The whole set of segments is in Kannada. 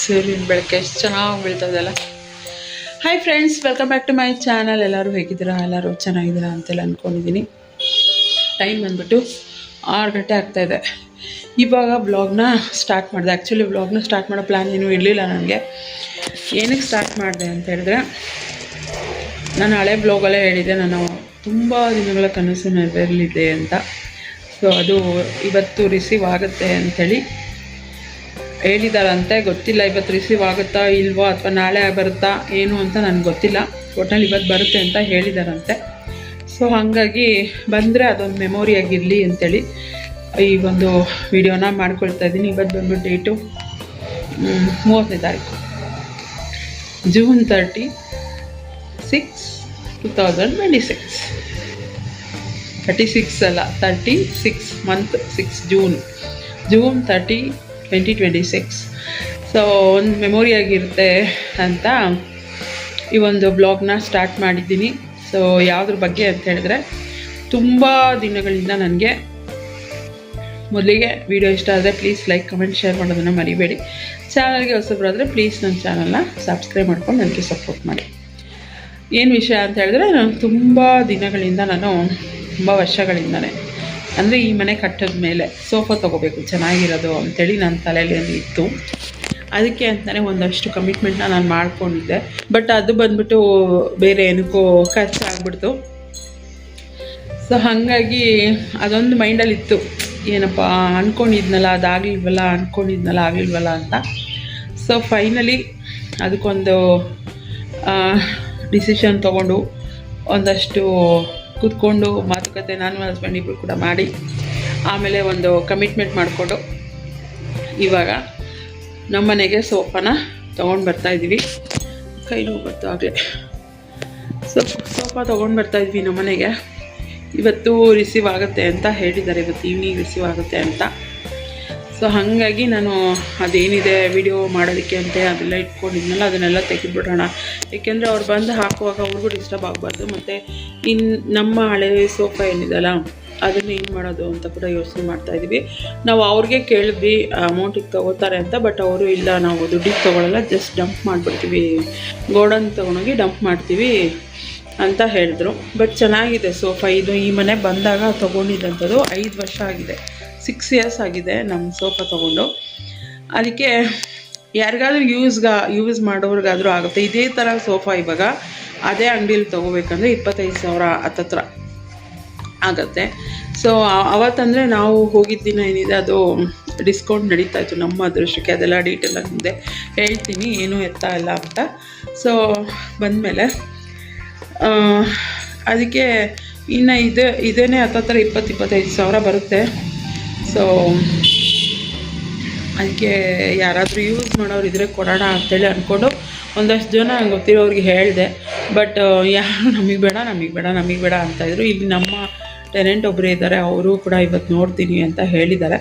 ಸೂರ್ಯನ ಬೆಳಕೆ ಎಷ್ಟು ಚೆನ್ನಾಗಿ ಬೀಳ್ತದಲ್ಲ. Hi friends, welcome back to my channel. ಎಲ್ಲರೂ ಹೇಗಿದ್ದೀರಾ? ಎಲ್ಲರೂ ಚೆನ್ನಾಗಿದ್ದೀರಾ ಅಂತೆಲ್ಲ ಅಂದ್ಕೊಂಡಿದ್ದೀನಿ. ಟೈಮ್ ಬಂದ್ಬಿಟ್ಟು 6 ಗಂಟೆ ಆಗ್ತಾಯಿದೆ. ಇವಾಗ ವ್ಲಾಗ್ನ ಸ್ಟಾರ್ಟ್ ಮಾಡಿದೆ. ಆ್ಯಕ್ಚುಲಿ ವ್ಲಾಗ್ನ ಸ್ಟಾರ್ಟ್ ಮಾಡೋ ಪ್ಲ್ಯಾನ್ ಏನೂ ಇರಲಿಲ್ಲ ನನಗೆ. ಏನಕ್ಕೆ ಸ್ಟಾರ್ಟ್ ಮಾಡಿದೆ ಅಂತ ಹೇಳಿದ್ರೆ, ನಾನು ಹಳೆ ಬ್ಲಾಗಲ್ಲೇ ಹೇಳಿದ್ದೆ ನಾನು ತುಂಬ ದಿನಗಳ ಕನಸು ನೆರವೇರಲಿದೆ ಅಂತ. ಸೊ ಅದು ಇವತ್ತು ರಿಸೀವ್ ಆಗುತ್ತೆ ಅಂಥೇಳಿ ಹೇಳಿದಾರಂತೆ. ಗೊತ್ತಿಲ್ಲ ಇವತ್ತು ರಿಸೀವ್ ಆಗುತ್ತಾ ಇಲ್ವೋ ಅಥವಾ ನಾಳೆ ಬರುತ್ತಾ ಏನು ಅಂತ ನನಗೆ ಗೊತ್ತಿಲ್ಲ. ಒಟ್ಟಿನಲ್ಲಿ ಇವತ್ತು ಬರುತ್ತೆ ಅಂತ ಹೇಳಿದಾರಂತೆ. ಸೊ ಹಾಗಾಗಿ ಬಂದರೆ ಅದೊಂದು ಮೆಮೊರಿಯಾಗಿರಲಿ ಅಂಥೇಳಿ ಈ ಒಂದು ವಿಡಿಯೋನ ಮಾಡ್ಕೊಳ್ತಾ ಇದ್ದೀನಿ. ಇವತ್ತು ಬಂದ್ಬಿಟ್ಟು ಡೇಟು 30ನೇ ತಾರೀಕು, ಜೂನ್ 36, 2026. 36 ಅಲ್ಲ, 36 ಮಂತ್ 6 ಜೂನ್ 30, 2026. ಸೊ ಒಂದು ಮೆಮೊರಿಯಾಗಿರುತ್ತೆ ಅಂತ ಈ ಒಂದು ಬ್ಲಾಗ್ನ ಸ್ಟಾರ್ಟ್ ಮಾಡಿದ್ದೀನಿ. ಸೊ ಯಾವುದ್ರ ಬಗ್ಗೆ ಅಂತ ಹೇಳಿದ್ರೆ, ತುಂಬ ದಿನಗಳಿಂದ ನನಗೆ ಮೊದಲಿಗೆ ವಿಡಿಯೋ ಇಷ್ಟ ಆದರೆ ಪ್ಲೀಸ್ ಲೈಕ್, ಕಮೆಂಟ್, ಶೇರ್ ಮಾಡೋದನ್ನು ಮರಿಬೇಡಿ. ಚಾನಲ್ಗೆ ಹೊಸಬರಾದರೆ ಪ್ಲೀಸ್ ನನ್ನ ಚಾನಲ್ನ ಸಬ್ಸ್ಕ್ರೈಬ್ ಮಾಡ್ಕೊಂಡು ನನಗೆ ಸಪೋರ್ಟ್ ಮಾಡಿ. ಏನು ವಿಷಯ ಅಂತ ಹೇಳಿದ್ರೆ, ನಾನು ತುಂಬ ದಿನಗಳಿಂದ ತುಂಬ ವರ್ಷಗಳಿಂದನೇ ಅಂದರೆ ಈ ಮನೆ ಕಟ್ಟದ ಮೇಲೆ ಸೋಫಾ ತೊಗೋಬೇಕು ಚೆನ್ನಾಗಿರೋದು ಅಂಥೇಳಿ ನನ್ನ ತಲೆಯಲ್ಲಿ ಇತ್ತು. ಅದಕ್ಕೆ ಅಂತಲೇ ಒಂದಷ್ಟು ಕಮಿಟ್ಮೆಂಟ್ನ ನಾನು ಮಾಡ್ಕೊಂಡಿದ್ದೆ. ಬಟ್ ಅದು ಬಂದ್ಬಿಟ್ಟು ಬೇರೆ ಏನಕ್ಕೂ ಖರ್ಚಾಗ್ಬಿಡ್ತು. ಸೊ ಹಾಗಾಗಿ ಅದೊಂದು ಮೈಂಡಲ್ಲಿತ್ತು, ಏನಪ್ಪ ಅಂದ್ಕೊಂಡಿದ್ನಲ್ಲ ಆಗಲಿಲ್ವಲ್ಲ ಅಂತ. ಸೊ ಫೈನಲಿ ಅದಕ್ಕೊಂದು ಡಿಸಿಷನ್ ತೊಗೊಂಡು ಒಂದಷ್ಟು ಕೂತ್ಕೊಂಡು ಮಾತುಕತೆ ನಾನು ಹಸ್ಬೆಂಡ್ ಇಬ್ಬರು ಕೂಡ ಮಾಡಿ ಆಮೇಲೆ ಒಂದು ಕಮಿಟ್ಮೆಂಟ್ ಮಾಡಿಕೊಂಡು ಇವಾಗ ನಮ್ಮ ಮನೆಗೆ ಸೋಫಾನ ತೊಗೊಂಡು ಬರ್ತಾಯಿದ್ದೀವಿ. ಕೈ ನೋವು ಬರ್ತಾ ಆಗಲೇ. ಸೋಫಾ ತೊಗೊಂಡು ಬರ್ತಾಯಿದ್ವಿ ನಮ್ಮ ಮನೆಗೆ. ಇವತ್ತು ರಿಸೀವ್ ಆಗುತ್ತೆ ಅಂತ ಹೇಳಿದ್ದಾರೆ, ಇವತ್ತು ಈವ್ನಿಂಗ್ ರಿಸೀವ್ ಆಗುತ್ತೆ ಅಂತ. ಸೊ ಹಾಗಾಗಿ ನಾನು ಅದೇನಿದೆ ವಿಡಿಯೋ ಮಾಡೋದಕ್ಕೆ ಅಂತ ಅದೆಲ್ಲ ಇಟ್ಕೊಂಡಿದ್ನಲ್ಲ ಅದನ್ನೆಲ್ಲ ತೆಗೆದುಬಿಡೋಣ. ಏಕೆಂದರೆ ಅವ್ರು ಬಂದು ಹಾಕುವಾಗ ಅವ್ರಿಗೂ ಡಿಸ್ಟರ್ಬ್ ಆಗಬಾರ್ದು. ಮತ್ತು ನಮ್ಮ ಹಳೆ ಸೋಫಾ ಏನಿದೆಲ್ಲ ಅದನ್ನು ಏನು ಮಾಡೋದು ಅಂತ ಕೂಡ ಯೋಚನೆ ಮಾಡ್ತಾಯಿದ್ವಿ. ನಾವು ಅವ್ರಿಗೆ ಕೇಳಿದ್ವಿ ಅಮೌಂಟಿಗೆ ತೊಗೋತಾರೆ ಅಂತ. ಬಟ್ ಅವರು ಇಲ್ಲ, ನಾವು ದುಡ್ಡಿಗೆ ತೊಗೊಳ್ಳಲ್ಲ, ಜಸ್ಟ್ ಡಂಪ್ ಮಾಡಿಬಿಡ್ತೀವಿ, ಗೋಡನ್ ತೊಗೊಂಡೋಗಿ ಡಂಪ್ ಮಾಡ್ತೀವಿ ಅಂತ ಹೇಳಿದ್ರು. ಬಟ್ ಚೆನ್ನಾಗಿದೆ ಸೋಫಾ. ಇದು ಈ ಮನೆ ಬಂದಾಗ ತೊಗೊಂಡಿದ್ದಂಥದ್ದು 5 ವರ್ಷ ಆಗಿದೆ, 6 ಇಯರ್ಸ್ ಆಗಿದೆ ನಮ್ಮ ಸೋಫಾ ತೊಗೊಂಡು. ಅದಕ್ಕೆ ಯಾರಿಗಾದ್ರೂ ಯೂಸ್ ಮಾಡೋರಿಗಾದರೂ ಆಗುತ್ತೆ. ಇದೇ ಥರ ಸೋಫಾ ಇವಾಗ ಅದೇ ಅಂಗಡಿಯಲ್ಲಿ ತೊಗೋಬೇಕಂದ್ರೆ 25,000 ಹತ್ತತ್ರ ಆಗುತ್ತೆ. ಸೊ ಅವತ್ತಂದರೆ ನಾವು ಹೋಗಿದ್ದ ದಿನ ಏನಿದೆ ಅದು ಡಿಸ್ಕೌಂಟ್ ನಡೀತಾ ಇತ್ತು ನಮ್ಮ ಅದೃಷ್ಟಕ್ಕೆ. ಅದೆಲ್ಲ ಡೀಟೇಲ್ ಮುಂದೆ ಹೇಳ್ತೀನಿ, ಏನೂ ಎತ್ತಾ ಇಲ್ಲ ಅಂತ. ಸೊ ಬಂದಮೇಲೆ ಅದಕ್ಕೆ ಇನ್ನು ಇದೇನೇ ಹತ್ತತ್ರ 20-25,000 ಬರುತ್ತೆ. ಸೊ ಅದಕ್ಕೆ ಯಾರಾದರೂ ಯೂಸ್ ಮಾಡೋರು ಇದ್ದರೆ ಕೊಡೋಣ ಅಂತೇಳಿ ಅಂದ್ಕೊಂಡು ಒಂದಷ್ಟು ಜನ ಗೊತ್ತಿರೋರಿಗೆ ಹೇಳಿದೆ. ಬಟ್ ಯಾರು ನಮಗೆ ಬೇಡ ಅಂತಾಯಿದ್ರು. ಇಲ್ಲಿ ನಮ್ಮ ಟೆನೆಂಟ್ ಒಬ್ಬರೇ ಇದ್ದಾರೆ, ಅವರು ಕೂಡ ಇವತ್ತು ನೋಡ್ತೀನಿ ಅಂತ ಹೇಳಿದ್ದಾರೆ.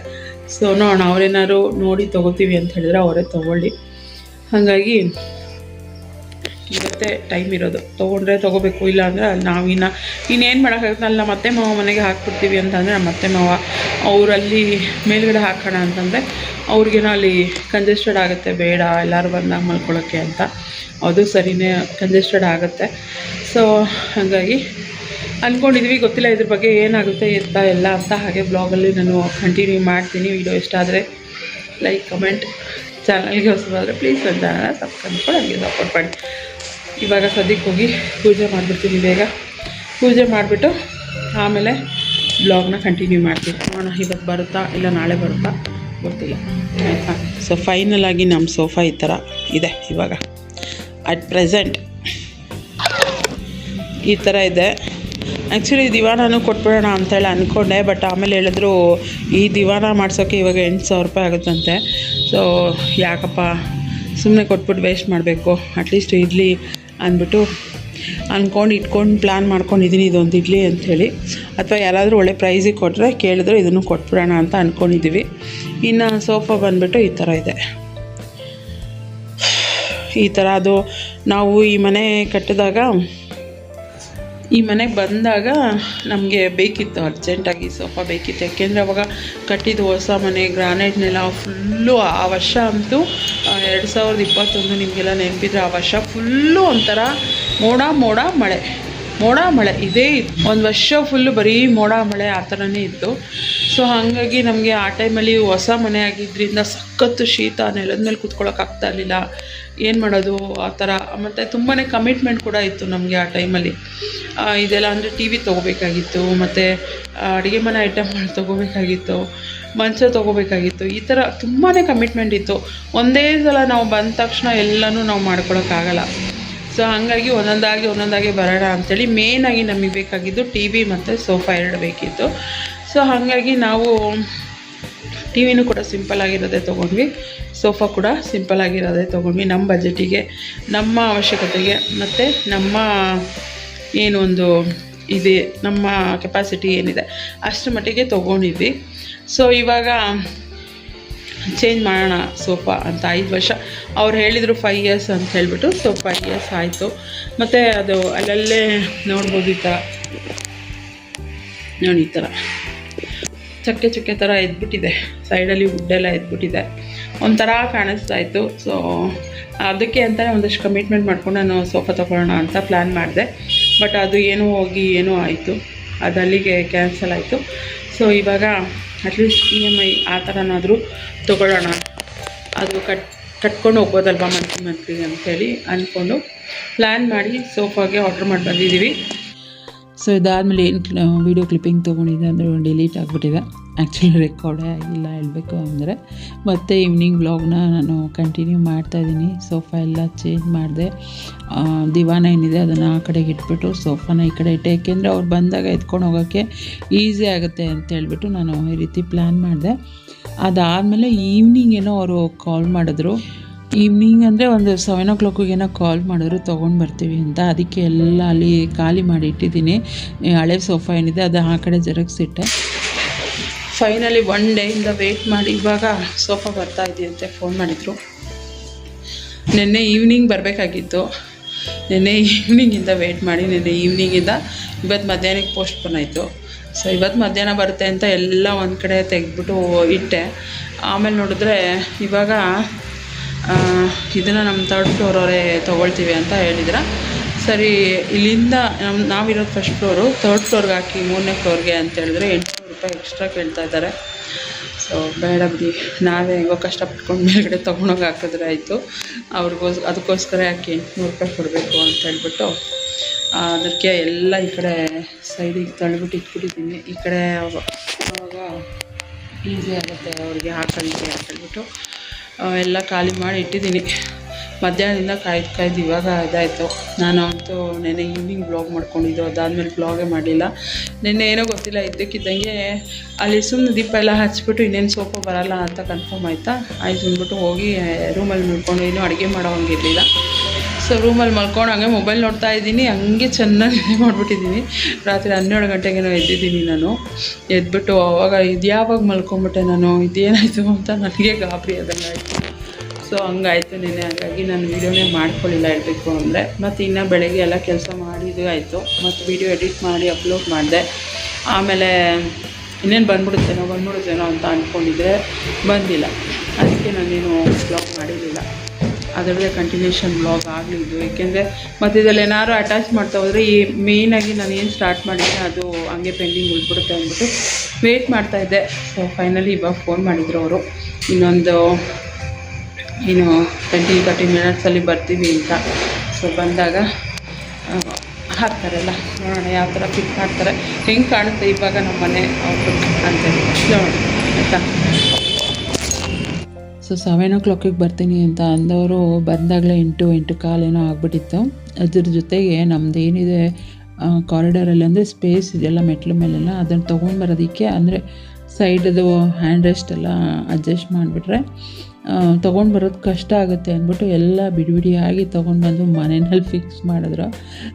ಸೊ ನೋಡೋಣ, ಅವರೇನಾದ್ರು ನೋಡಿ ತೊಗೋತೀವಿ ಅಂತ ಹೇಳಿದ್ರೆ ಅವರೇ ತೊಗೊಳ್ಳಿ. ಹಾಗಾಗಿ ಇವತ್ತೇ ಟೈಮ್ ಇರೋದು. ತೊಗೊಂಡ್ರೆ ತೊಗೋಬೇಕು, ಇಲ್ಲ ಅಂದರೆ ನಾವು ಇನ್ನೇನು ಮಾಡೋಕ್ಕಾಗುತ್ತೆ. ಅಲ್ಲಿ ನಮ್ಮ ಅತ್ತೆ ಮಾವ ಮನೆಗೆ ಹಾಕ್ಬಿಡ್ತೀವಿ ಅಂತಂದರೆ ನಮ್ಮ ಅತ್ತೆ ಮಾವ ಅವರಲ್ಲಿ ಮೇಲ್ಗಡೆ ಹಾಕೋಣ ಅಂತಂದರೆ ಅವ್ರಿಗೇನೋ ಅಲ್ಲಿ ಕಂಜೆಸ್ಟೆಡ್ ಆಗುತ್ತೆ, ಬೇಡ ಎಲ್ಲರೂ ಬಂದಾಗ ಮಲ್ಕೊಳ್ಳೋಕ್ಕೆ ಅಂತ. ಅದು ಸರಿಯೇ, ಕಂಜೆಸ್ಟೆಡ್ ಆಗುತ್ತೆ. ಸೊ ಹಾಗಾಗಿ ಅಂದ್ಕೊಂಡಿದ್ವಿ, ಗೊತ್ತಿಲ್ಲ ಇದ್ರ ಬಗ್ಗೆ ಏನಾಗುತ್ತೆ ಎತ್ತಾ ಎಲ್ಲ ಅಂತ. ಹಾಗೆ ಬ್ಲಾಗಲ್ಲಿ ನಾನು ಕಂಟಿನ್ಯೂ ಮಾಡ್ತೀನಿ. ವಿಡಿಯೋ ಇಷ್ಟ ಆದರೆ ಲೈಕ್, ಕಮೆಂಟ್, ಚಾನಲ್ಗೆ ಹೊಸಬಾದರೆ ಪ್ಲೀಸ್ ನನ್ನ ಚಾನಲ್ನ ಸಬ್ಸ್ಕ್ರೈಬ್ ಮಾಡ್ಕೊಂಡು ಹಂಗೆ ಸಪೋರ್ಟ್ ಮಾಡಿ. ಇವಾಗ ಸದ್ಯಕ್ಕೆ ಹೋಗಿ ಪೂಜೆ ಮಾಡಿಬಿಡ್ತೀನಿ. ಬೇಗ ಪೂಜೆ ಮಾಡಿಬಿಟ್ಟು ಆಮೇಲೆ ಬ್ಲಾಗ್ನ ಕಂಟಿನ್ಯೂ ಮಾಡ್ತೀನಿ. ನೋಡೋಣ ಇವತ್ತು ಬರುತ್ತಾ ಇಲ್ಲ ನಾಳೆ ಬರುತ್ತಾ ಗೊತ್ತಿಲ್ಲ, ಆಯಿತಾ. ಸೊ ಫೈನಲ್ ಆಗಿ ನಮ್ಮ ಸೋಫಾ ಈ ಥರ ಇದೆ ಇವಾಗ ಅಟ್ ಪ್ರೆಸೆಂಟ್. ಈ ಥರ ಇದೆ. ಆ್ಯಕ್ಚುಲಿ ದಿವಾನೂ ಕೊಟ್ಬಿಡೋಣ ಅಂತೇಳಿ ಅಂದ್ಕೊಂಡೆ. ಬಟ್ ಆಮೇಲೆ ಹೇಳಿದ್ರು ಈ ದಿವಾನ ಮಾಡ್ಸೋಕ್ಕೆ ಇವಾಗ 8,000 ರೂಪಾಯಿ ಆಗುತ್ತಂತೆ. ಸೊ ಯಾಕಪ್ಪ ಸುಮ್ಮನೆ ಕೊಟ್ಬಿಟ್ಟು ವೇಸ್ಟ್ ಮಾಡಬೇಕು, ಅಟ್ಲೀಸ್ಟ್ ಇರಲಿ ಅಂದ್ಬಿಟ್ಟು ಇಟ್ಕೊಂಡು ಪ್ಲ್ಯಾನ್ ಮಾಡ್ಕೊಂಡಿದ್ದೀನಿ ಇದೊಂದು ಇರಲಿ ಅಂಥೇಳಿ. ಅಥವಾ ಯಾರಾದರೂ ಒಳ್ಳೆ ಪ್ರೈಸಿಗೆ ಕೊಟ್ಟರೆ ಕೇಳಿದ್ರೆ ಇದನ್ನು ಕೊಟ್ಬಿಡೋಣ ಅಂತ ಅಂದ್ಕೊಂಡಿದ್ದೀವಿ. ಇನ್ನು ಸೋಫಾ ಬಂದುಬಿಟ್ಟು ಈ ಥರ ಇದೆ. ಈ ಥರ ಅದು ನಾವು ಈ ಮನೆ ಕಟ್ಟಿದಾಗ ಈ ಮನೆಗೆ ಬಂದಾಗ ನಮಗೆ ಬೇಕಿತ್ತು, ಅರ್ಜೆಂಟಾಗಿ ಸೋಫಾ ಬೇಕಿತ್ತು. ಯಾಕೆಂದರೆ ಅವಾಗ ಕಟ್ಟಿದ್ದು ಹೊಸ ಮನೆ, ಗ್ರಾನೈಟ್ನೆಲ್ಲ ಫುಲ್ಲು. ಆ ವರ್ಷ ಅಂತೂ 2021 ನಿಮಗೆಲ್ಲ ನೆನಪಿದ್ರೆ ಆ ವರ್ಷ ಫುಲ್ಲು ಒಂಥರ ಮೋಡ ಮಳೆ ಇದೇ ಇತ್ತು. ಒಂದು ವರ್ಷ ಫುಲ್ಲು ಬರೀ ಮೋಡ ಮಳೆ ಆ ಥರನೇ ಇತ್ತು. ಸೊ ಹಾಗಾಗಿ ನಮಗೆ ಆ ಟೈಮಲ್ಲಿ ಹೊಸ ಮನೆ ಆಗಿದ್ದರಿಂದ ಸಖತ್ತು ಶೀತ, ನೆಲದ ಮೇಲೆ ಕೂತ್ಕೊಳ್ಳೋಕ್ಕಾಗ್ತಾ ಇರಲಿಲ್ಲ. ಏನು ಮಾಡೋದು ಆ ಥರ. ಮತ್ತು ತುಂಬಾ ಕಮಿಟ್ಮೆಂಟ್ ಕೂಡ ಇತ್ತು ನಮಗೆ ಆ ಟೈಮಲ್ಲಿ. ಇದೆಲ್ಲ ಅಂದರೆ ಟಿ ವಿ ತೊಗೋಬೇಕಾಗಿತ್ತು, ಮತ್ತು ಅಡುಗೆ ಮನೆ ಐಟಮ್ಗಳು ತೊಗೋಬೇಕಾಗಿತ್ತು, ಮಂಚ ತೊಗೋಬೇಕಾಗಿತ್ತು. ಈ ಥರ ತುಂಬಾ ಕಮಿಟ್ಮೆಂಟ್ ಇತ್ತು. ಒಂದೇ ಸಲ ನಾವು ಬಂದ ತಕ್ಷಣ ಎಲ್ಲನೂ ನಾವು ಮಾಡ್ಕೊಳಕ್ಕಾಗಲ್ಲ. ಸೊ ಹಾಗಾಗಿ ಒಂದೊಂದಾಗಿ ಬರೋಣ ಅಂಥೇಳಿ ಮೇಯ್ನಾಗಿ ನಮಗೆ ಬೇಕಾಗಿದ್ದು ಟಿ ವಿ ಮತ್ತು ಸೋಫಾ 2 ಬೇಕಿತ್ತು. ಸೊ ಹಾಗಾಗಿ ನಾವು ಟಿ ವಿನೂ ಕೂಡ ಸಿಂಪಲ್ಲಾಗಿರೋದೇ ತೊಗೊಂಡ್ವಿ, ಸೋಫಾ ಕೂಡ ಸಿಂಪಲ್ಲಾಗಿರೋದೇ ತೊಗೊಂಡ್ವಿ. ನಮ್ಮ ಬಜೆಟಿಗೆ, ನಮ್ಮ ಅವಶ್ಯಕತೆಗೆ ಮತ್ತು ನಮ್ಮ ಏನೊಂದು ಇದೆ, ನಮ್ಮ ಕೆಪಾಸಿಟಿ ಏನಿದೆ ಅಷ್ಟರ ಮಟ್ಟಿಗೆ ತೊಗೊಂಡಿದ್ವಿ. ಸೊ ಇವಾಗ ಚೇಂಜ್ ಮಾಡೋಣ ಸೋಫಾ ಅಂತ 5 ವರ್ಷ ಅವ್ರು ಹೇಳಿದರು, 5 ಇಯರ್ಸ್ ಅಂತ ಹೇಳಿಬಿಟ್ಟು. ಸೊ 5 ಇಯರ್ಸ್ ಆಯಿತು. ಮತ್ತು ಅದು ಅಲ್ಲಲ್ಲೇ ನೋಡ್ಬೋದು, ಈ ಥರ ನೋಡಿ, ಈ ಥರ ಚಕ್ಕೆ ಥರ ಎದ್ಬಿಟ್ಟಿದೆ, ಸೈಡಲ್ಲಿ ವುಡ್ಡೆಲ್ಲ ಎದ್ಬಿಟ್ಟಿದೆ, ಒಂಥರ ಕಾಣಿಸ್ತಾ ಇತ್ತು. ಸೊ ಅದಕ್ಕೆ ಅಂತಲೇ ಒಂದಷ್ಟು ಕಮಿಟ್ಮೆಂಟ್ ಮಾಡ್ಕೊಂಡು ನಾನು ಸೋಫಾ ತೊಗೊಳ್ಳೋಣ ಅಂತ ಪ್ಲ್ಯಾನ್ ಮಾಡಿದೆ. ಬಟ್ ಅದು ಏನೋ ಆಯಿತು, ಅದು ಅಲ್ಲಿಗೆ ಕ್ಯಾನ್ಸಲ್ ಆಯಿತು. ಸೊ ಇವಾಗ ಅಟ್ಲೀಸ್ಟ್ EMI ಆ ಥರನಾದರೂ ತೊಗೊಳ್ಳೋಣ, ಅದು ಕಟ್ಕೊಂಡು ಹೋಗ್ಬೋದಲ್ವ ಮಂತ್ಲಿ ಅಂಥೇಳಿ ಅಂದ್ಕೊಂಡು ಪ್ಲ್ಯಾನ್ ಮಾಡಿ ಸೋಫಾಗೆ ಆರ್ಡ್ರ್ ಮಾಡಿ ಬಂದಿದ್ದೀವಿ. ಸೊ ಇದಾದಮೇಲೆ ಏನು ವೀಡಿಯೋ ಕ್ಲಿಪ್ಪಿಂಗ್ ತೊಗೊಂಡಿದ್ದೆ ಅಂದರೆ ಡಿಲೀಟ್ ಆಗಿಬಿಟ್ಟಿದೆ. ಆ್ಯಕ್ಚುಲಿ ರೆಕಾರ್ಡೇ ಆಗಿಲ್ಲ ಹೇಳಬೇಕು ಅಂದರೆ. ಮತ್ತು ಈವ್ನಿಂಗ್ ವ್ಲಾಗ್ನ ನಾನು ಕಂಟಿನ್ಯೂ ಮಾಡ್ತಾಯಿದ್ದೀನಿ. ಸೋಫಾ ಎಲ್ಲ ಚೇಂಜ್ ಮಾಡಿದೆ, ದಿವಾನ ಏನಿದೆ ಅದನ್ನು ಆ ಕಡೆಗೆ ಇಟ್ಬಿಟ್ಟು ಸೋಫಾನ ಈ ಕಡೆ ಇಟ್ಟೆ. ಏಕೆಂದರೆ ಅವ್ರು ಬಂದಾಗ ಎತ್ಕೊಂಡು ಹೋಗೋಕ್ಕೆ ಈಸಿ ಆಗುತ್ತೆ ಅಂತ ಹೇಳ್ಬಿಟ್ಟು ನಾನು ಈ ರೀತಿ ಪ್ಲ್ಯಾನ್ ಮಾಡಿದೆ. ಅದಾದಮೇಲೆ ಈವ್ನಿಂಗ್ ಏನೋ ಅವರು ಕಾಲ್ ಮಾಡಿದ್ರು. ಈವ್ನಿಂಗ್ ಅಂದರೆ ಒಂದು 7 o'clock ಏನೋ ಕಾಲ್ ಮಾಡಿದ್ರು, ತೊಗೊಂಡು ಬರ್ತೀವಿ ಅಂತ. ಅದಕ್ಕೆ ಎಲ್ಲ ಅಲ್ಲಿ ಖಾಲಿ ಮಾಡಿ ಇಟ್ಟಿದ್ದೀನಿ. ಹಳೆ ಸೋಫಾ ಏನಿದೆ ಅದು ಆ ಕಡೆ ಜರುಗಿಸಿಟ್ಟೆ. ಫೈನಲಿ 1 ಡೇಯಿಂದ ವೆಯ್ಟ್ ಮಾಡಿ ಇವಾಗ ಸೋಫಾ ಬರ್ತಾಯಿದೆಯಂತೆ ಫೋನ್ ಮಾಡಿದರು. ನಿನ್ನೆ ಈವ್ನಿಂಗ್ ಬರಬೇಕಾಗಿತ್ತು, ನಿನ್ನೆ ಈವ್ನಿಂಗಿಂದ ವೆಯ್ಟ್ ಮಾಡಿ ನಿನ್ನೆ ಈವ್ನಿಂಗಿಂದ ಇವತ್ತು ಮಧ್ಯಾಹ್ನಕ್ಕೆ ಪೋಸ್ಟ್ಪೋನ್ ಆಯಿತು. ಸೊ ಇವತ್ತು ಮಧ್ಯಾಹ್ನ ಬರುತ್ತೆ ಅಂತ ಎಲ್ಲ ಒಂದು ಕಡೆ ತೆಗೆದ್ಬಿಟ್ಟು ಇಟ್ಟೆ. ಆಮೇಲೆ ನೋಡಿದ್ರೆ ಇವಾಗ ಇದನ್ನು ನಮ್ಮ 3rd ಫ್ಲೋರ್ ಅವರೇ ತೊಗೊಳ್ತೀವಿ ಅಂತ ಹೇಳಿದ್ರು. ಸರಿ, ಇಲ್ಲಿಂದ ನಾವಿರೋದು 1st ಫ್ಲೋರು, 3rd ಫ್ಲೋರ್ಗೆ ಹಾಕಿ 3ನೇ ಫ್ಲೋರ್ಗೆ ಅಂತ ಹೇಳಿದ್ರೆ 800 ರೂಪಾಯಿ ಎಕ್ಸ್ಟ್ರಾ ಕೇಳ್ತಾ ಇದ್ದಾರೆ. ಸೊ ಬೇಡ ಬಿಡಿ, ನಾವೇ ಹೆಂಗೋ ಕಷ್ಟಪಟ್ಕೊಂಡು ಮೇಲ್ಗಡೆ ತೊಗೊಂಡೋಗಿ ಹಾಕಿದ್ರೆ ಆಯಿತು. ಅದಕ್ಕೋಸ್ಕರ ಯಾಕೆ 800 ರೂಪಾಯಿ ಕೊಡಬೇಕು ಅಂತ ಹೇಳ್ಬಿಟ್ಟು ಅದಕ್ಕೆ ಎಲ್ಲ ಈ ಕಡೆ ಸೈಡಿಗೆ ತಳ್ಳಿಬಿಟ್ಟು ಇಟ್ಬಿಟ್ಟಿದ್ದೀನಿ. ಈ ಕಡೆ ಆವಾಗ ಈಸಿ ಆಗುತ್ತೆ ಅವ್ರಿಗೆ ಹಾಕೊಳ್ಳಿಕ್ಕೆ ಅಂತ ಹೇಳ್ಬಿಟ್ಟು ಎಲ್ಲ ಖಾಲಿ ಮಾಡಿ ಇಟ್ಟಿದ್ದೀನಿ. ಮಧ್ಯಾಹ್ನದಿಂದ ಕಾಯ್ದು ಇವಾಗ ಇದಾಯಿತು. ನಾನು ಅಂತೂ ನೆನ್ನೆ ಈವ್ನಿಂಗ್ ಬ್ಲಾಗ್ ಮಾಡ್ಕೊಂಡಿದ್ದು, ಅದಾದಮೇಲೆ ಬ್ಲಾಗೇ ಮಾಡಲಿಲ್ಲ. ನೆನ್ನೆ ಏನೋ ಗೊತ್ತಿಲ್ಲ, ಇದ್ದಕ್ಕಿದ್ದಂಗೆ ಅಲ್ಲಿ ಸುಮ್ಮನೆ ದೀಪ ಎಲ್ಲ ಹಚ್ಬಿಟ್ಟು ಇನ್ನೇನು ಸೋಫಾ ಬರೋಲ್ಲ ಅಂತ ಕನ್ಫರ್ಮ್ ಆಯಿತು ಅಂದ್ಬಿಟ್ಟು ಹೋಗಿ ರೂಮಲ್ಲಿ ಮಲ್ಕೊಂಡು ಏನೂ ಅಡುಗೆ ಮಾಡೋ ಹಂಗಿರಲಿಲ್ಲ. ಸೊ ರೂಮಲ್ಲಿ ಮಲ್ಕೊಂಡು ಹಂಗೆ ಮೊಬೈಲ್ ನೋಡ್ತಾ ಇದ್ದೀನಿ, ಹಂಗೆ ಚೆನ್ನಾಗಿ ಮಾಡಿಬಿಟ್ಟಿದ್ದೀನಿ. ರಾತ್ರಿ 12 ಗಂಟೆಗೇನೋ ಎದ್ದಿದ್ದೀನಿ ನಾನು. ಎದ್ಬಿಟ್ಟು ಅವಾಗ ಇದ್ಯಾವಾಗ ಮಲ್ಕೊಂಬಿಟ್ಟೆ ನಾನು, ಇದೇನಾಯಿತು ಅಂತ ನನಗೆ ಗಾಬರಿ ಆದಂಗೆ ಆಯಿತು. ಸೊ ಹಂಗಾಯಿತು ನೆನ್ನೆ. ಹಾಗಾಗಿ ನಾನು ವೀಡಿಯೋನೇ ಮಾಡ್ಕೊಳ್ಳಿಲ್ಲ ಹೇಳಬೇಕು ಅಂದರೆ. ಮತ್ತು ಇನ್ನು ಬೆಳಗ್ಗೆ ಎಲ್ಲ ಕೆಲಸ ಮಾಡಿದ್ದು ಆಯಿತು, ಮತ್ತು ವೀಡಿಯೋ ಎಡಿಟ್ ಮಾಡಿ ಅಪ್ಲೋಡ್ ಮಾಡಿದೆ. ಆಮೇಲೆ ಇನ್ನೇನು ಬಂದ್ಬಿಡುತ್ತೇನೋ ಅಂತ ಅಂದ್ಕೊಂಡಿದ್ದೆ, ಬಂದಿಲ್ಲ. ಅದಕ್ಕೆ ನಾನೇನು ಬ್ಲಾಗ್ ಮಾಡಿರಲಿಲ್ಲ. ಅದರಲ್ಲೇ ಕಂಟಿನ್ಯೂಷನ್ ಬ್ಲಾಗ್ ಆಗಲಿ ಇದು. ಏಕೆಂದರೆ ಮತ್ತು ಇದರಲ್ಲಿ ಏನಾದ್ರು ಅಟ್ಯಾಚ್ ಮಾಡ್ತಾ ಹೋದರೆ ಈ ಮೇಯ್ನಾಗಿ ನಾನು ಏನು ಸ್ಟಾರ್ಟ್ ಮಾಡಿದ್ದೆ ಅದು ಹಂಗೆ ಪೆಂಡಿಂಗ್ ಉಳ್ಬಿಡುತ್ತೆ ಅಂದ್ಬಿಟ್ಟು ವೆಯ್ಟ್ ಮಾಡ್ತಾಯಿದ್ದೆ. ಸೊ ಫೈನಲಿ ಇವಾಗ ಫೋನ್ ಮಾಡಿದ್ರು ಅವರು, ಇನ್ನೊಂದು 20-30 ಮಿನಿಟ್ಸಲ್ಲಿ ಬರ್ತೀವಿ ಅಂತ. ಸೊ ಬಂದಾಗ ಹಾಕ್ತಾರಲ್ಲ, ನೋಡೋಣ ಯಾವ ಥರ ಫಿಟ್ ಮಾಡ್ತಾರೆ, ಹೆಂಗೆ ಕಾಣುತ್ತೆ ಇವಾಗ ನಮ್ಮ ಮನೆ ಔಟ್ಲುಕ್ ಅಂತೇಳಿ ನೋಡೋಣ ಆಯಿತಾ. ಸೊ 7 o'clock ಬರ್ತೀನಿ ಅಂತ ಅಂದವರು ಬಂದಾಗಲೇ 8-8:15 ಏನೋ ಆಗಿಬಿಟ್ಟಿತ್ತು. ಅದ್ರ ಜೊತೆಗೆ ನಮ್ಮದು ಏನಿದೆ ಕಾರಿಡಾರಲ್ಲಿ ಅಂದರೆ ಸ್ಪೇಸ್ ಇದೆಲ್ಲ ಮೆಟ್ಲು ಮೇಲೆಲ್ಲ, ಅದನ್ನು ತೊಗೊಂಡು ಬರೋದಕ್ಕೆ ಅಂದರೆ ಸೈಡದು ಹ್ಯಾಂಡ್ ರೆಸ್ಟ್ ಎಲ್ಲ ಅಡ್ಜಸ್ಟ್ ಮಾಡಿಬಿಟ್ರೆ ತೊಗೊಂಡು ಬರೋದು ಕಷ್ಟ ಆಗುತ್ತೆ ಅಂದ್ಬಿಟ್ಟು ಎಲ್ಲ ಬಿಡಿಬಿಡಿಯಾಗಿ ತೊಗೊಂಡ್ಬಂದು ಮನೆಯಲ್ಲಿ ಫಿಕ್ಸ್ ಮಾಡಿದ್ರು.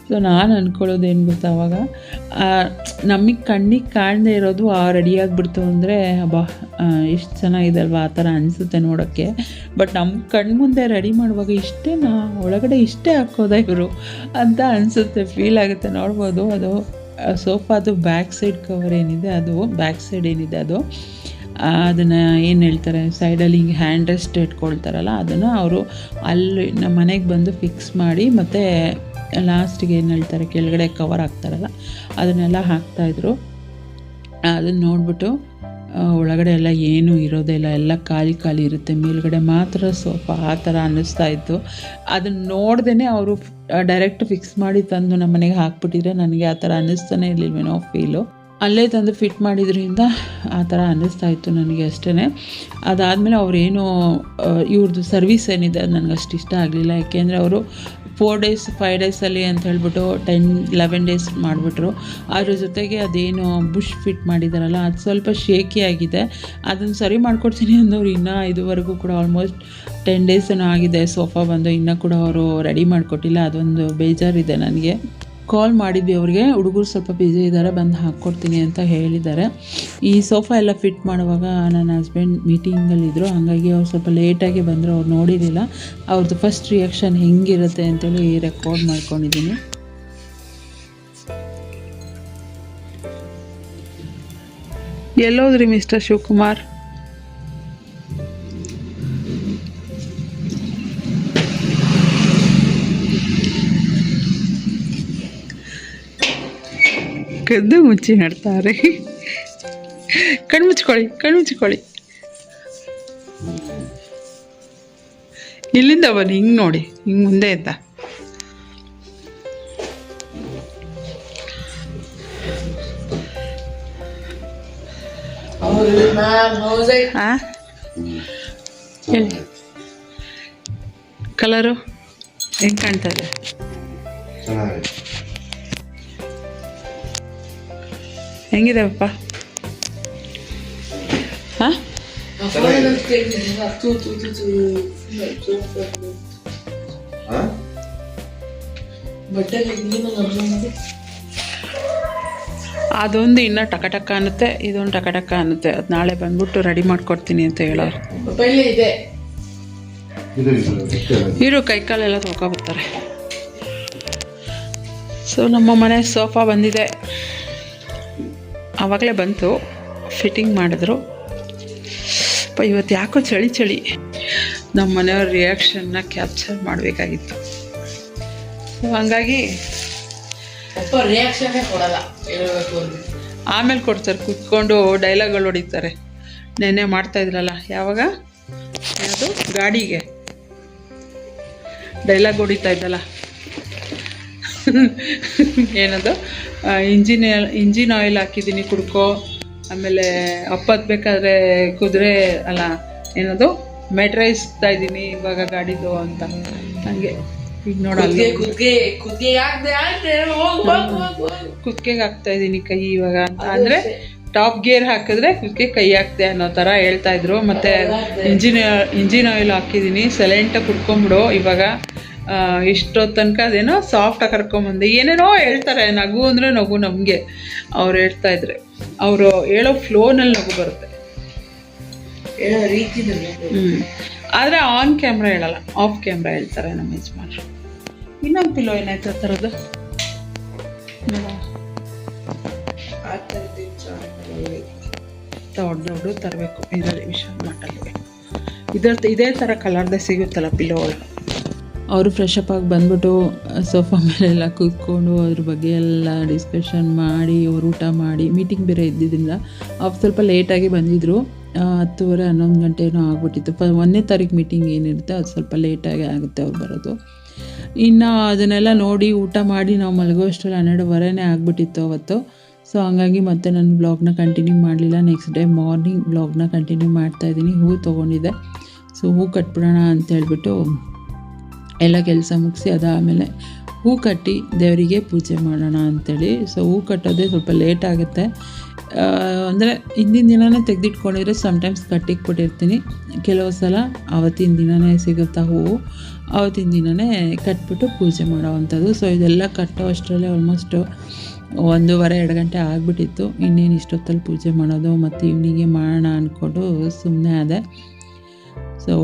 ಸೊ ನಾನು ಅಂದ್ಕೊಳ್ಳೋದೇನು ಗೊತ್ತಾ, ಅವಾಗ ನಮಗೆ ಕಣ್ಣಿಗೆ ಕಾಣದೇ ಇರೋದು ರೆಡಿಯಾಗಿಬಿಡ್ತು ಅಂದರೆ ಅಬ್ಬಾ ಎಷ್ಟು ಚೆನ್ನಾಗಿದೆ ಅಲ್ವಾ ಆ ಥರ ಅನಿಸುತ್ತೆ ನೋಡೋಕ್ಕೆ. ಬಟ್ ನಮ್ಮ ಕಣ್ಮುಂದೆ ರೆಡಿ ಮಾಡುವಾಗ ಇಷ್ಟೇನಾ, ಒಳಗಡೆ ಇಷ್ಟೇ ಹಾಕೋದಾ ಇವರು ಅಂತ ಅನಿಸುತ್ತೆ, ಫೀಲ್ ಆಗುತ್ತೆ. ನೋಡ್ಬೋದು ಅದು ಸೋಫಾದು ಬ್ಯಾಕ್ ಸೈಡ್ ಕವರ್ ಏನಿದೆ, ಅದು ಬ್ಯಾಕ್ ಸೈಡ್ ಏನಿದೆ ಅದು ಅದನ್ನು ಏನು ಹೇಳ್ತಾರೆ, ಸೈಡಲ್ಲಿ ಹಿಂಗೆ ಹ್ಯಾಂಡ್ ರೆಸ್ಟ್ ಇಟ್ಕೊಳ್ತಾರಲ್ಲ, ಅದನ್ನು ಅವರು ಅಲ್ಲಿ ನಮ್ಮ ಮನೆಗೆ ಬಂದು ಫಿಕ್ಸ್ ಮಾಡಿ ಮತ್ತು ಲಾಸ್ಟಿಗೆ ಏನು ಹೇಳ್ತಾರೆ ಕೆಳಗಡೆ ಕವರ್ ಹಾಕ್ತಾರಲ್ಲ ಅದನ್ನೆಲ್ಲ ಹಾಕ್ತಾಯಿದ್ರು. ಅದನ್ನು ನೋಡಿಬಿಟ್ಟು ಒಳಗಡೆ ಎಲ್ಲ ಏನೂ ಇರೋದೇ ಇಲ್ಲ, ಎಲ್ಲ ಖಾಲಿ ಖಾಲಿ ಇರುತ್ತೆ, ಮೇಲ್ಗಡೆ ಮಾತ್ರ ಸೋಫಾ ಆ ಥರ ಅನ್ನಿಸ್ತಾ ಇತ್ತು. ಅದನ್ನು ನೋಡ್ದೇ ಅವರು ಡೈರೆಕ್ಟ್ ಫಿಕ್ಸ್ ಮಾಡಿ ತಂದು ನಮ್ಮ ಮನೆಗೆ ಹಾಕ್ಬಿಟ್ಟಿದ್ರೆ ನನಗೆ ಆ ಥರ ಅನ್ನಿಸ್ತಾನೆ ಇರಲಿಲ್ವೇನೋ ಫೀಲು. ಅಲ್ಲೇ ತಂದು ಫಿಟ್ ಮಾಡಿದ್ರಿಂದ ಆ ಥರ ಅನ್ನಿಸ್ತಾ ಇತ್ತು ನನಗೆ ಅಷ್ಟೇ. ಅದಾದಮೇಲೆ ಅವರೇನು ಇವ್ರದ್ದು ಸರ್ವಿಸ್ ಏನಿದೆ ಅದು ನನಗೆ ಅಷ್ಟು ಇಷ್ಟ ಆಗಲಿಲ್ಲ. ಯಾಕೆಂದರೆ ಅವರು 4 days 5 daysಲ್ಲಿ ಅಂತ ಹೇಳ್ಬಿಟ್ಟು 10-11 days ಮಾಡಿಬಿಟ್ರು. ಅದ್ರ ಜೊತೆಗೆ ಅದೇನು ಬುಷ್ ಫಿಟ್ ಮಾಡಿದಾರಲ್ಲ ಅದು ಸ್ವಲ್ಪ ಶೇಕಿ ಆಗಿದೆ. ಅದನ್ನು ಸರಿ ಮಾಡ್ಕೊಡ್ತೀನಿ ಅಂದವ್ರು ಇನ್ನೂ ಇದುವರೆಗೂ ಕೂಡ ಆಲ್ಮೋಸ್ಟ್ 10 days ಏನೋ ಆಗಿದೆ ಸೋಫಾ ಬಂದು, ಇನ್ನೂ ಕೂಡ ಅವರು ರೆಡಿ ಮಾಡಿಕೊಟ್ಟಿಲ್ಲ. ಅದೊಂದು ಬೇಜಾರಿದೆ ನನಗೆ. ಕಾಲ್ ಮಾಡಿದ್ವಿ ಅವ್ರಿಗೆ, ಹುಡುಗರು ಸ್ವಲ್ಪ ಬಿಸಿ ಇದ್ದಾರೆ, ಬಂದು ಹಾಕ್ಕೊಡ್ತೀನಿ ಅಂತ ಹೇಳಿದ್ದಾರೆ. ಈ ಸೋಫಾ ಎಲ್ಲ ಫಿಟ್ ಮಾಡುವಾಗ ನನ್ನ ಹಸ್ಬೆಂಡ್ ಮೀಟಿಂಗಲ್ಲಿದ್ದರು, ಹಾಗಾಗಿ ಅವ್ರು ಸ್ವಲ್ಪ ಲೇಟಾಗಿ ಬಂದರು, ಅವ್ರು ನೋಡಿರಲಿಲ್ಲ. ಅವ್ರದ್ದು ಫಸ್ಟ್ ರಿಯಾಕ್ಷನ್ ಹೆಂಗಿರುತ್ತೆ ಅಂತೇಳಿ ರೆಕಾರ್ಡ್ ಮಾಡ್ಕೊಂಡಿದ್ದೀನಿ. ಎಲ್ಲೋದ್ರಿ ಮಿಸ್ಟರ್ ಶಿವಕುಮಾರ್? ಕದ್ದು ಮುಚ್ಚಿ ನಡ್ತಾರೆ. ಕಣ್ಮುಚ್ಕೊಳ್ಳಿ. ಇಲ್ಲಿಂದ ಬನ್ನಿ, ಹಿಂಗೆ ನೋಡಿ, ಹಿಂಗೆ ಮುಂದೆ ಇದ್ದ. ಕಲರು ಹೆಂಗೆ ಕಾಣ್ತಾ ಇದೆ? ಹೆಂಗಿದಾವಪ್ಪ? ಹಾಂ, ಅದೊಂದು ಇನ್ನೂ ಟಕ ಅನ್ನುತ್ತೆ, ಇದೊಂದು ಟಕ ಅನ್ನುತ್ತೆ. ಅದು ನಾಳೆ ಬಂದ್ಬಿಟ್ಟು ರೆಡಿ ಮಾಡಿಕೊಡ್ತೀನಿ ಅಂತ ಹೇಳೋರು. ಇವರು ಕೈಕಾಲೆಲ್ಲ ತೊಳ್ಕೊಬರ್ತಾರೆ. ಸೊ ನಮ್ಮ ಮನೆ ಸೋಫಾ ಬಂದಿದೆ, ಆವಾಗಲೇ ಬಂತು, ಫಿಟ್ಟಿಂಗ್ ಮಾಡಿದ್ರು. ಇವತ್ತು ಯಾಕೋ ಚಳಿ ನಮ್ಮ ಮನೆಯವ್ರ ರಿಯಾಕ್ಷನ್ನ ಕ್ಯಾಪ್ಚರ್ ಮಾಡಬೇಕಾಗಿತ್ತು. ಸೊ ಹಂಗಾಗಿ ರಿಯಾಕ್ಷನ್ನೇ ಕೊಡಲ್ಲ, ಆಮೇಲೆ ಕೊಡ್ತಾರೆ, ಕೂತ್ಕೊಂಡು ಡೈಲಾಗ್ಗಳು ಹೊಡಿತಾರೆ. ನೆನ್ನೆ ಮಾಡ್ತಾಯಿದ್ರಲ್ಲ, ಯಾವಾಗ ಯಾವುದು ಗಾಡಿಗೆ ಡೈಲಾಗ್ ಹೊಡಿತಾ ಇದ್ದಲ್ಲ, ಏನದು ಇಂಜಿನ್ ಆಯಿಲ್ ಹಾಕಿದ್ದೀನಿ ಕುಡ್ಕೋ, ಆಮೇಲೆ ಬೇಕಾದ್ರೆ ಕುದುರೆ ಅಲ್ಲ ಏನದು ಮೆಟ್ರೈಸ್ತಾ ಇದ್ದೀನಿ ಇವಾಗ ಗಾಡಿದು ಅಂತ. ಹಂಗೆ ಈಗ ನೋಡಲ್ಲ, ಕುತ್ತಿಗೆಗೆ ಹಾಕ್ತಾ ಇದ್ದೀನಿ ಕೈ ಇವಾಗ ಅಂತ, ಅಂದರೆ ಟಾಪ್ ಗೇರ್ ಹಾಕಿದ್ರೆ ಕುತ್ತಿಗೆ ಕೈ ಹಾಕ್ತೆ ಅನ್ನೋ ಥರ ಹೇಳ್ತಾ ಇದ್ರು. ಮತ್ತು ಇಂಜಿನ್ ಆಯಿಲ್ ಹಾಕಿದ್ದೀನಿ, ಸೈಲೆಂಟಾಗಿ ಕುಡ್ಕೊಂಬಿಡು ಇವಾಗ, ಇಷ್ಟೋ ತನಕ ಅದೇನೋ ಸಾಫ್ಟಾಗಿ ಕರ್ಕೊಂಬಂದೆ, ಏನೇನೋ ಹೇಳ್ತಾರೆ. ನಗು ಅಂದರೆ ನಗು ನಮಗೆ, ಅವ್ರು ಹೇಳ್ತಾ ಇದ್ರೆ, ಅವರು ಹೇಳೋ ಫ್ಲೋನಲ್ಲಿ ನಗು ಬರುತ್ತೆ, ಹೇಳೋ ರೀತಿನಲ್ಲಿ. ಆದರೆ ಆನ್ ಕ್ಯಾಮ್ರಾ ಹೇಳಲ್ಲ, ಆಫ್ ಕ್ಯಾಮ್ರಾ ಹೇಳ್ತಾರೆ ನಮ್ಮ ಯಜಮಾನ್ರು. ಇನ್ನೊಂದು ಪಿಲೋ ಏನಾಯ್ತು ಆ ಥರದ್ದು ದೊಡ್ಡ ತರಬೇಕು ಇದರಲ್ಲಿ, ವಿಶಾಲ್ ಮಾರ್ಟಲ್ಲಿ ಇದೇ ಥರ ಕಲರ್ದೇ ಸಿಗುತ್ತಲ್ಲ ಪಿಲೋಗಳು. ಅವರು ಫ್ರೆಶ್ ಅಪ್ ಆಗಿ ಬಂದ್ಬಿಟ್ಟು ಸೋಫಾ ಮೇಲೆಲ್ಲ ಕೂತ್ಕೊಂಡು ಅದ್ರ ಬಗ್ಗೆ ಎಲ್ಲ ಡಿಸ್ಕಷನ್ ಮಾಡಿ, ಅವ್ರು ಊಟ ಮಾಡಿ, ಮೀಟಿಂಗ್ ಬೇರೆ ಇದ್ದಿದ್ದರಿಂದ ಅವ್ರು ಸ್ವಲ್ಪ ಲೇಟಾಗಿ ಬಂದಿದ್ದರು. 10:30 11 ಗಂಟೆ ಏನೋ ಆಗ್ಬಿಟ್ಟಿತ್ತು. 1ನೇ ತಾರೀಕು ಮೀಟಿಂಗ್ ಏನಿರುತ್ತೆ ಅದು ಸ್ವಲ್ಪ ಲೇಟಾಗಿ ಆಗುತ್ತೆ ಅವ್ರು ಬರೋದು. ಇನ್ನು ಅದನ್ನೆಲ್ಲ ನೋಡಿ ಊಟ ಮಾಡಿ ನಾವು ಮಲಗೋಷ್ಟರಲ್ಲಿ 12:30 ಆಗ್ಬಿಟ್ಟಿತ್ತು ಅವತ್ತು. ಸೊ ಹಂಗಾಗಿ ಮತ್ತೆ ನಾನು ಬ್ಲಾಗ್ನ ಕಂಟಿನ್ಯೂ ಮಾಡಲಿಲ್ಲ. ನೆಕ್ಸ್ಟ್ ಡೇ ಮಾರ್ನಿಂಗ್ ಬ್ಲಾಗ್ನ ಕಂಟಿನ್ಯೂ ಮಾಡ್ತಾಯಿದ್ದೀನಿ. ಹೂ ತೊಗೊಂಡಿದ್ದೆ, ಸೊ ಹೂ ಕಟ್ಬಿಡೋಣ ಅಂತೇಳ್ಬಿಟ್ಟು ಎಲ್ಲ ಕೆಲಸ ಮುಗಿಸಿ ಅದಾದಮೇಲೆ ಹೂ ಕಟ್ಟಿ ದೇವರಿಗೆ ಪೂಜೆ ಮಾಡೋಣ ಅಂಥೇಳಿ. ಸೊ ಹೂ ಕಟ್ಟೋದೇ ಸ್ವಲ್ಪ ಲೇಟ್ ಆಗುತ್ತೆ. ಅಂದರೆ ಹಿಂದಿನ ದಿನವೇ ತೆಗೆದಿಟ್ಕೊಂಡಿದ್ರೆ ಸಮ್ಟೈಮ್ಸ್ ಕಟ್ಟಿಕ್ಬಿಟ್ಟಿರ್ತೀನಿ. ಕೆಲವು ಸಲ ಆವತ್ತಿನ ದಿನವೇ ಸಿಗುತ್ತಾ ಹೂವು, ಆವತ್ತಿನ ದಿನವೇ ಕಟ್ಬಿಟ್ಟು ಪೂಜೆ ಮಾಡೋವಂಥದ್ದು. ಸೊ ಇದೆಲ್ಲ ಕಟ್ಟೋ ಅಷ್ಟರಲ್ಲೇ ಆಲ್ಮೋಸ್ಟ್ 1:30-2 ಗಂಟೆ ಆಗಿಬಿಟ್ಟಿತ್ತು. ಇನ್ನೇನು ಇಷ್ಟೊತ್ತಲ್ಲಿ ಪೂಜೆ ಮಾಡೋದು ಮತ್ತು ಈವ್ನಿಂಗೆ ಮಾಡೋಣ ಅಂದ್ಕೊಂಡು ಸುಮ್ಮನೆ ಆದೆ. ಸೊ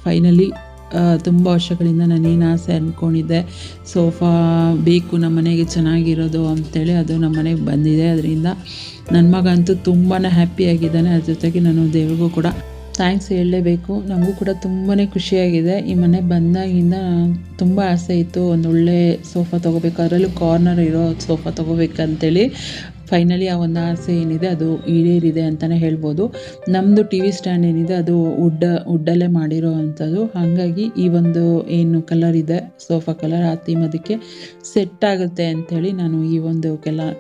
ಫೈನಲಿ ತುಂಬ ವರ್ಷಗಳಿಂದ ನಾನೇನು ಆಸೆ ಅಂದ್ಕೊಂಡಿದ್ದೆ, ಸೋಫಾ ಬೇಕು ನಮ್ಮ ಮನೆಗೆ ಚೆನ್ನಾಗಿರೋದು ಅಂಥೇಳಿ, ಅದು ನಮ್ಮ ಮನೆಗೆ ಬಂದಿದೆ. ಅದರಿಂದ ನನ್ನ ಮಗ ಅಂತೂ ತುಂಬಾ ಹ್ಯಾಪಿಯಾಗಿದ್ದಾನೆ. ಅದ್ರ ಜೊತೆಗೆ ನಾನು ದೇವ್ರಿಗೂ ಕೂಡ ಥ್ಯಾಂಕ್ಸ್ ಹೇಳಲೇಬೇಕು. ನಮಗೂ ಕೂಡ ತುಂಬಾ ಖುಷಿಯಾಗಿದೆ. ಈ ಮನೆ ಬಂದಾಗಿಂದ ತುಂಬ ಆಸೆ ಇತ್ತು, ಒಂದೊಳ್ಳೆ ಸೋಫಾ ತೊಗೋಬೇಕು, ಅದರಲ್ಲೂ ಕಾರ್ನರ್ ಇರೋ ಸೋಫಾ ತೊಗೋಬೇಕಂತೇಳಿ. ಫೈನಲಿ ಆ ಒಂದು ಆಸೆ ಏನಿದೆ ಅದು ಈಡೇರಿದೆ ಅಂತಲೇ ಹೇಳ್ಬೋದು. ನಮ್ಮದು ಟಿ ವಿ ಸ್ಟ್ಯಾಂಡ್ ಏನಿದೆ ಅದು ವುಡ್ಡಲ್ಲೇ ಮಾಡಿರೋ ಅಂಥದ್ದು. ಹಾಗಾಗಿ ಈ ಒಂದು ಏನು ಕಲರ್ ಇದೆ ಸೋಫಾ ಕಲರ್, ಆ ಥೀಮ್ ಅದಕ್ಕೆ ಸೆಟ್ ಆಗುತ್ತೆ ಅಂಥೇಳಿ ನಾನು ಈ ಒಂದು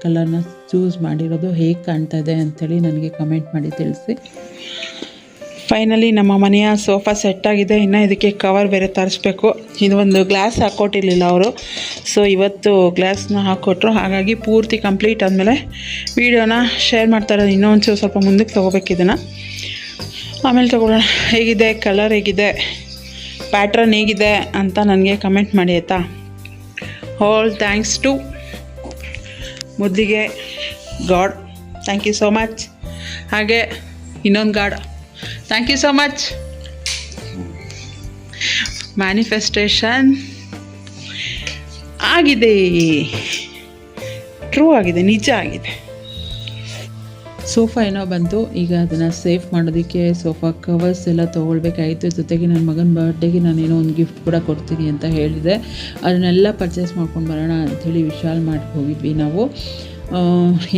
ಕಲರ್ನ ಚೂಸ್ ಮಾಡಿರೋದು. ಹೇಗೆ ಕಾಣ್ತಾ ಇದೆ ಅಂಥೇಳಿ ನನಗೆ ಕಮೆಂಟ್ ಮಾಡಿ ತಿಳಿಸಿ. ಫೈನಲಿ ನಮ್ಮ ಮನೆಯ ಸೋಫಾ ಸೆಟ್ಟಾಗಿದೆ. ಇನ್ನು ಇದಕ್ಕೆ ಕವರ್ ಬೇರೆ ತರಿಸ್ಬೇಕು. ಇದು ಒಂದು ಗ್ಲಾಸ್ ಹಾಕ್ಕೊಟ್ಟಿರಲಿಲ್ಲ ಅವರು, ಸೊ ಇವತ್ತು ಗ್ಲಾಸ್ನ ಹಾಕ್ಕೊಟ್ರು. ಹಾಗಾಗಿ ಪೂರ್ತಿ ಕಂಪ್ಲೀಟ್ ಆದಮೇಲೆ ವೀಡಿಯೋನ ಶೇರ್ ಮಾಡ್ತಾರೆ. ಇನ್ನೂ ಒಂಚೂರು ಸ್ವಲ್ಪ ಮುಂದಕ್ಕೆ ತೊಗೋಬೇಕು ಇದನ್ನು, ಆಮೇಲೆ ತೊಗೊಳ್ಳೋಣ. ಹೇಗಿದೆ ಕಲರ್, ಹೇಗಿದೆ ಪ್ಯಾಟ್ರನ್, ಹೇಗಿದೆ ಅಂತ ನನಗೆ ಕಮೆಂಟ್ ಮಾಡಿ ಆಯಿತಾ. ಆಲ್ ಥ್ಯಾಂಕ್ಸ್ ಟು ಮೊದಲಿಗೆ god, thank you so much. ಹಾಗೆ ಇನ್ನೊಂದು god, thank you so much. Manifestation ಆಗಿದೆ, ಟ್ರೂ ಆಗಿದೆ, ನಿಜ ಆಗಿದೆ. ಸೋಫಾ ಏನೋ ಬಂತು. ಈಗ ಅದನ್ನು ಸೇಫ್ ಮಾಡೋದಕ್ಕೆ ಸೋಫಾ ಕವರ್ಸ್ ಎಲ್ಲ ತೊಗೊಳ್ಬೇಕಾಗಿತ್ತು. ಜೊತೆಗೆ ನನ್ನ ಮಗನ ಬರ್ಡೇಗೆ ನಾನೇನೋ ಒಂದು ಗಿಫ್ಟ್ ಕೂಡ ಕೊಡ್ತೀನಿ ಅಂತ ಹೇಳಿದೆ. ಅದನ್ನೆಲ್ಲ ಪರ್ಚೇಸ್ ಮಾಡ್ಕೊಂಡು ಬರೋಣ ಅಂಥೇಳಿ ವಿಶಾಲ್ ಮಾರ್ಟ್ಗೆ ಹೋಗಿದ್ವಿ ನಾವು.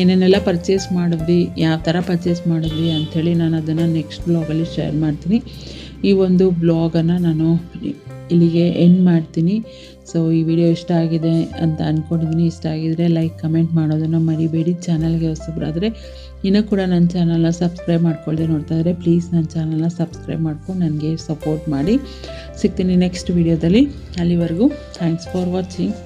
ಏನೇನೆಲ್ಲ ಪರ್ಚೇಸ್ ಮಾಡಿದ್ವಿ, ಯಾವ ಥರ ಪರ್ಚೇಸ್ ಮಾಡಿದ್ವಿ ಅಂಥೇಳಿ ನಾನು ಅದನ್ನು ನೆಕ್ಸ್ಟ್ ಬ್ಲಾಗಲ್ಲಿ ಶೇರ್ ಮಾಡ್ತೀನಿ. ಈ ಒಂದು ಬ್ಲಾಗನ್ನು ನಾನು ಇಲ್ಲಿಗೆ ಎಂಡ್ ಮಾಡ್ತೀನಿ. ಸೊ ಈ ವಿಡಿಯೋ ಇಷ್ಟ ಆಗಿದೆ ಅಂತ ಅಂದ್ಕೊಂಡಿದ್ದೀನಿ. ಇಷ್ಟ ಆಗಿದರೆ ಲೈಕ್ ಕಮೆಂಟ್ ಮಾಡೋದನ್ನು ಮರಿಬೇಡಿ. ಚಾನಲ್ಗೆ ಹೊಸಬರಾದರೆ ಇನ್ನೂ ಕೂಡ ನನ್ನ ಚಾನಲ್ನ ಸಬ್ಸ್ಕ್ರೈಬ್ ಮಾಡ್ಕೊಳ್ಳದೆ ನೋಡ್ತಾ ಇದ್ದರೆ ಪ್ಲೀಸ್ ನನ್ನ ಚಾನಲ್ನ ಸಬ್ಸ್ಕ್ರೈಬ್ ಮಾಡ್ಕೊಂಡು ನನಗೆ ಸಪೋರ್ಟ್ ಮಾಡಿ. ಸಿಗ್ತೀನಿ ನೆಕ್ಸ್ಟ್ ವಿಡಿಯೋದಲ್ಲಿ. ಅಲ್ಲಿವರೆಗೂ ಥ್ಯಾಂಕ್ಸ್ ಫಾರ್ ವಾಚಿಂಗ್.